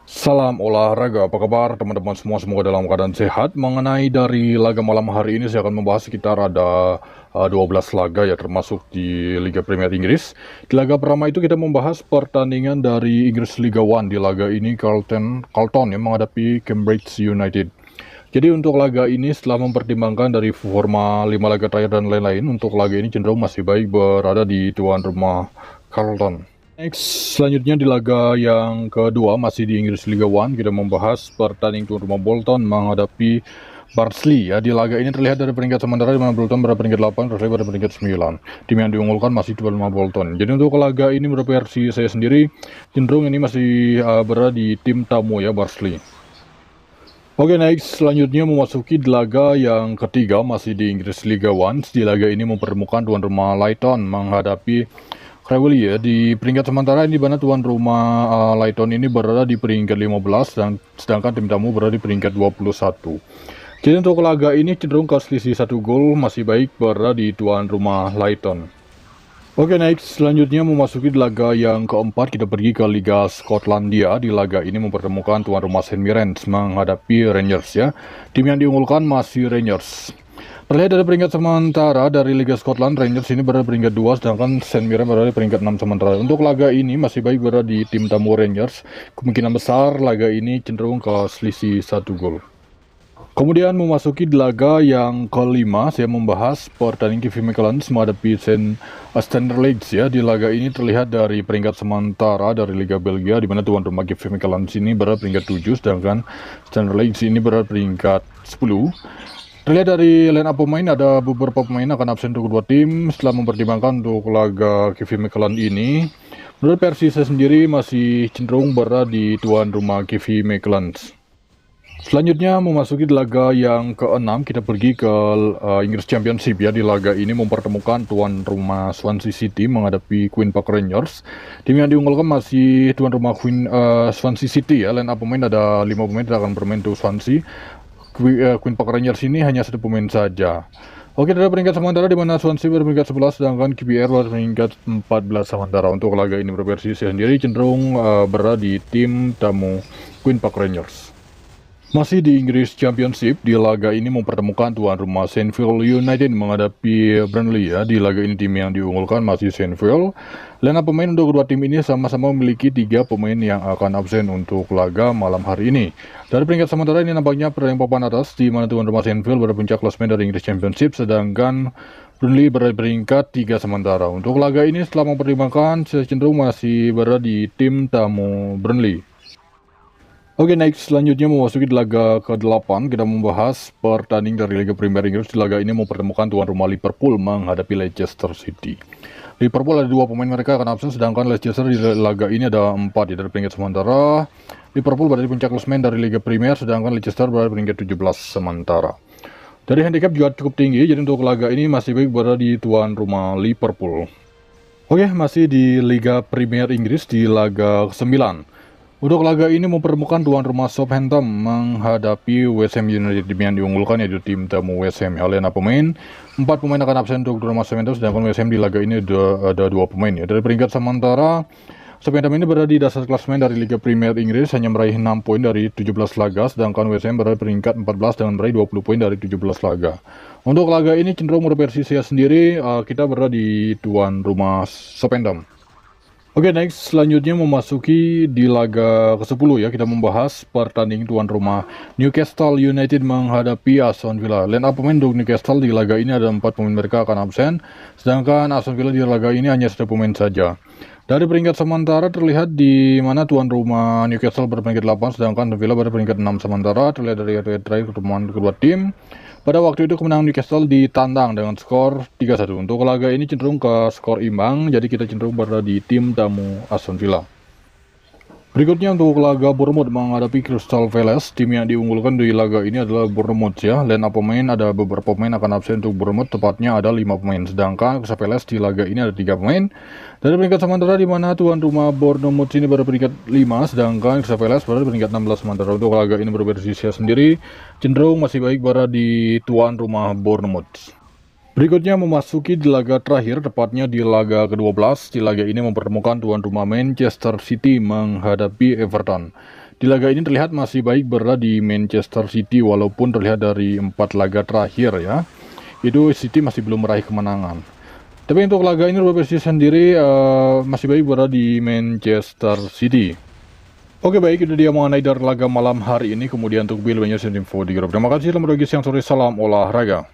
Salam olahraga, apa kabar teman-teman semua? Semoga dalam keadaan sehat. Mengenai dari laga malam hari ini, saya akan membahas sekitar ada 12 laga ya, termasuk di Liga Premier Inggris. Di laga pertama itu kita membahas pertandingan dari Inggris Liga One. Di laga ini Carlton yang menghadapi Cambridge United. Jadi untuk laga ini setelah mempertimbangkan dari forma 5 laga terakhir dan lain-lain, untuk laga ini cenderung masih baik berada di tuan rumah Carlton. Next, selanjutnya di laga yang kedua masih di Inggris Liga One, kita membahas pertandingan tuan rumah Bolton menghadapi Barnsley ya. Di laga ini terlihat dari peringkat sementara di mana Bolton berada peringkat 8, Barnsley berada peringkat 9. Tim yang diunggulkan masih tuan rumah Bolton. Jadi untuk laga ini menurut versi saya sendiri cenderung ini masih berada di tim tamu ya, Barnsley. Oke, next selanjutnya memasuki di laga yang ketiga masih di Inggris Liga One. Di laga ini mempertemukan tuan rumah Luton menghadapi Crowley ya. Di peringkat sementara ini mana tuan rumah Luton ini berada di peringkat 15 dan sedangkan tim tamu berada di peringkat 21. Jadi untuk laga ini cenderung ke selisih 1 gol, masih baik berada di tuan rumah Luton. Oke, next selanjutnya memasuki laga yang keempat, kita pergi ke Liga Skotlandia. Di laga ini mempertemukan tuan rumah St Mirren menghadapi Rangers ya. Tim yang diunggulkan masih Rangers. Terlihat dari peringkat sementara dari Liga Scotland, Rangers ini berada di peringkat 2, sedangkan St Mirren berada di peringkat 6 sementara. Untuk laga ini masih baik berada di tim tamu Rangers. Kemungkinan besar laga ini cenderung ke selisih 1 gol. Kemudian memasuki di laga yang kelima, saya membahas pertandingan KV Mechelen menghadapi Standard Liège ya. Di laga ini terlihat dari peringkat sementara dari Liga Belgia, di mana tuan rumah KV Mechelen ini berada peringkat 7, sedangkan Standard Liège ini berada peringkat 10. Terlihat dari line up pemain, ada beberapa pemain akan absen untuk kedua tim. Setelah mempertimbangkan untuk laga KV Mechelen ini, menurut versi saya sendiri masih cenderung berada di tuan rumah KV Mechelen. Selanjutnya memasuki laga yang keenam, kita pergi ke Inggris Championship ya. Di laga ini mempertemukan tuan rumah Swansea City menghadapi Queen Park Rangers. Tim yang diunggulkan masih tuan rumah Swansea City ya. Line up pemain ada 5 pemain yang akan bermain untuk Swansea. Queen Park Rangers ini hanya 1 pemain saja. Oke, dari peringkat sementara di mana Swansea berperingkat 11, sedangkan QPR berperingkat 14 sementara. Untuk laga ini berversi saya sendiri cenderung berada di tim tamu Queen Park Rangers. Masih di Inggris Championship, di laga ini mempertemukan tuan rumah Sheffield United menghadapi Burnley ya. Di laga ini tim yang diunggulkan masih Sheffield. Line pemain untuk kedua tim ini sama-sama memiliki 3 pemain yang akan absen untuk laga malam hari ini. Dari peringkat sementara ini nampaknya pertandingan papan atas, di mana tuan rumah Sheffield berada puncak klasemen dari Inggris Championship, sedangkan Burnley berada peringkat 3 sementara. Untuk laga ini setelah mempertimbangkan, saya cenderung masih berada di tim tamu Burnley. Oke, next selanjutnya memasuki laga ke-8, kita membahas pertandingan dari Liga Premier Inggris. Di laga ini mempertemukan tuan rumah Liverpool menghadapi Leicester City. Liverpool ada 2 pemain mereka akan absen, sedangkan Leicester di laga ini ada 4 ya. Dari peringkat sementara, Liverpool berada di puncak klasemen dari Liga Premier, sedangkan Leicester berada di peringkat 17 sementara. Dari handicap juga cukup tinggi, jadi untuk laga ini masih baik berada di tuan rumah Liverpool. Oke, masih di Liga Premier Inggris di laga ke-9. Untuk laga ini mempertemukan tuan rumah Southampton menghadapi West Ham United. Tim yang diunggulkan yaitu tim tamu West Ham. Oleh pemain, 4 pemain akan absen untuk rumah Southampton, sedangkan West Ham di laga ini ada 2 pemain ya. Dari peringkat sementara, Southampton ini berada di dasar klasemen dari Liga Premier Inggris, hanya meraih 6 poin dari 17 laga, sedangkan West Ham berada di peringkat 14 dengan meraih 20 poin dari 17 laga. Untuk laga ini cenderung menurut versi saya sendiri, kita berada di tuan rumah Southampton. Oke, next selanjutnya memasuki di laga ke-10 ya, kita membahas pertandingan tuan rumah Newcastle United menghadapi Aston Villa. Line up pemain untuk Newcastle di laga ini ada 4 pemain mereka akan absen, sedangkan Aston Villa di laga ini hanya 1 pemain saja. Dari peringkat sementara terlihat di mana tuan rumah Newcastle berperingkat 8, sedangkan Villa berperingkat 6 sementara. Terlihat dari terakhir pertemuan kedua tim. Pada waktu itu kemenangan Newcastle ditandang dengan skor 3-1. Untuk laga ini cenderung ke skor imbang, jadi kita cenderung berada di tim tamu Aston Villa. Berikutnya untuk laga Bournemouth menghadapi Crystal Palace. Tim yang diunggulkan di laga ini adalah Bournemouth ya. Line up pemain ada beberapa pemain akan absen untuk Bournemouth, tepatnya ada 5 pemain. Sedangkan Crystal Palace di laga ini ada 3 pemain. Dari peringkat sementara di mana tuan rumah Bournemouth ini berada peringkat 5, sedangkan Crystal Palace berada peringkat 16 sementara. Untuk laga ini berversi saya sendiri cenderung masih baik berada di tuan rumah Bournemouth. Berikutnya memasuki di laga terakhir, tepatnya di laga ke-12. Di laga ini mempertemukan tuan rumah Manchester City menghadapi Everton. Di laga ini terlihat masih baik berada di Manchester City walaupun terlihat dari 4 laga terakhir ya, itu City masih belum meraih kemenangan. Tapi untuk laga ini Robert sendiri masih baik berada di Manchester City. Oke baik, itu dia mengenai dari laga malam hari ini. Kemudian untuk Bill banyak info di grup. Terima kasih, selamat pagi, siang, sore, salam olahraga.